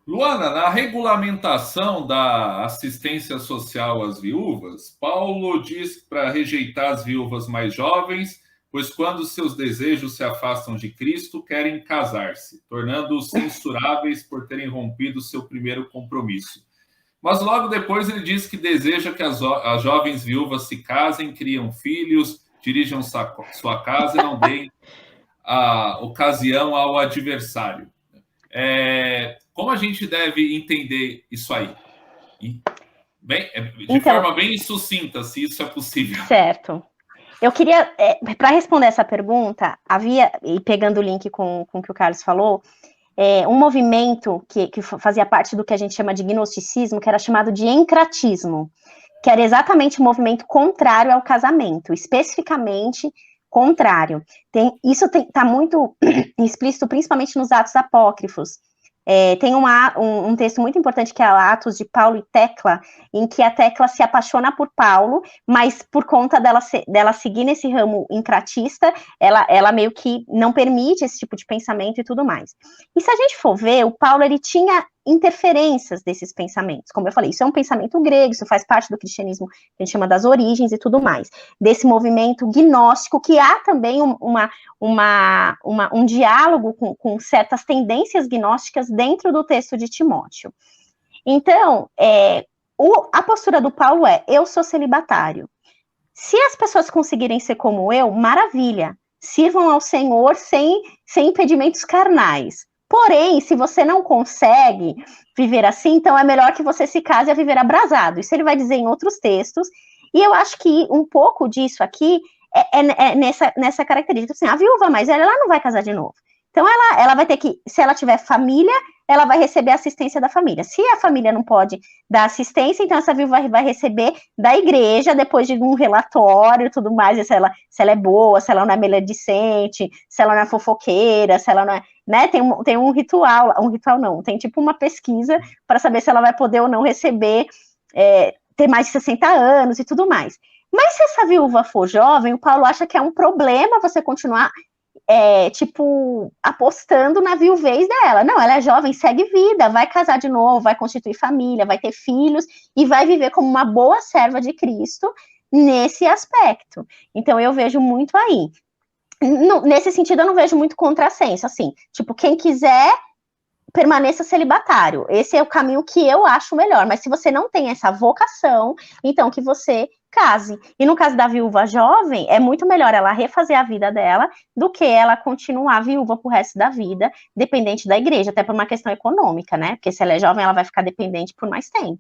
Luana, na regulamentação da assistência social às viúvas, Paulo diz para rejeitar as viúvas mais jovens, pois quando seus desejos se afastam de Cristo, querem casar-se, tornando-os censuráveis por terem rompido seu primeiro compromisso. Mas logo depois ele diz que deseja que as jovens viúvas se casem, criam filhos, dirijam sua casa e não deem a ocasião ao adversário. Como a gente deve entender isso aí? Bem, de Então, forma bem sucinta, se isso é possível. certo. Eu queria, para responder essa pergunta, havia, e pegando o link com o que o Carlos falou, um movimento que fazia parte do que a gente chama de gnosticismo, que era chamado de encratismo, que era exatamente o movimento contrário ao casamento, especificamente contrário. Isso está muito explícito, principalmente nos Atos Apócrifos. Tem um texto muito importante que é Atos de Paulo e Tecla, em que a Tecla se apaixona por Paulo, mas por conta dela seguir nesse ramo encratista, ela meio que não permite esse tipo de pensamento e tudo mais. E se a gente for ver, o Paulo ele tinha interferências desses pensamentos. Como eu falei, isso é um pensamento grego, isso faz parte do cristianismo que a gente chama das origens e tudo mais. Desse movimento gnóstico, que há também um diálogo com certas tendências gnósticas dentro do texto de Timóteo. Então, a postura do Paulo é: eu sou celibatário. Se as pessoas conseguirem ser como eu, maravilha. Sirvam ao Senhor sem impedimentos carnais. Porém, se você não consegue viver assim, então é melhor que você se case a viver abrasado. Isso ele vai dizer em outros textos. E eu acho que um pouco disso aqui é nessa característica. Assim, a viúva mais velha, ela não vai casar de novo. Então, ela vai ter que, se ela tiver família, ela vai receber assistência da família. Se a família não pode dar assistência, então essa viúva vai receber da igreja, depois de um relatório e tudo mais, se ela é boa, se ela não é maledicente, se ela não é fofoqueira, se ela não é, né, tem um ritual não, tem tipo uma pesquisa para saber se ela vai poder ou não receber, ter mais de 60 anos e tudo mais. Mas se essa viúva for jovem, o Paulo acha que é um problema você continuar apostando na viuvez dela. Não, ela é jovem, segue vida, vai casar de novo, vai constituir família, vai ter filhos e vai viver como uma boa serva de Cristo nesse aspecto. Então, eu vejo muito aí. Nesse sentido, eu não vejo muito contrassenso, assim, tipo, quem quiser permaneça celibatário. Esse é o caminho que eu acho melhor. Mas se você não tem essa vocação, então que você case. E no caso da viúva jovem, é muito melhor ela refazer a vida dela do que ela continuar viúva pro resto da vida, dependente da igreja, até por uma questão econômica, né? Porque se ela é jovem, ela vai ficar dependente por mais tempo.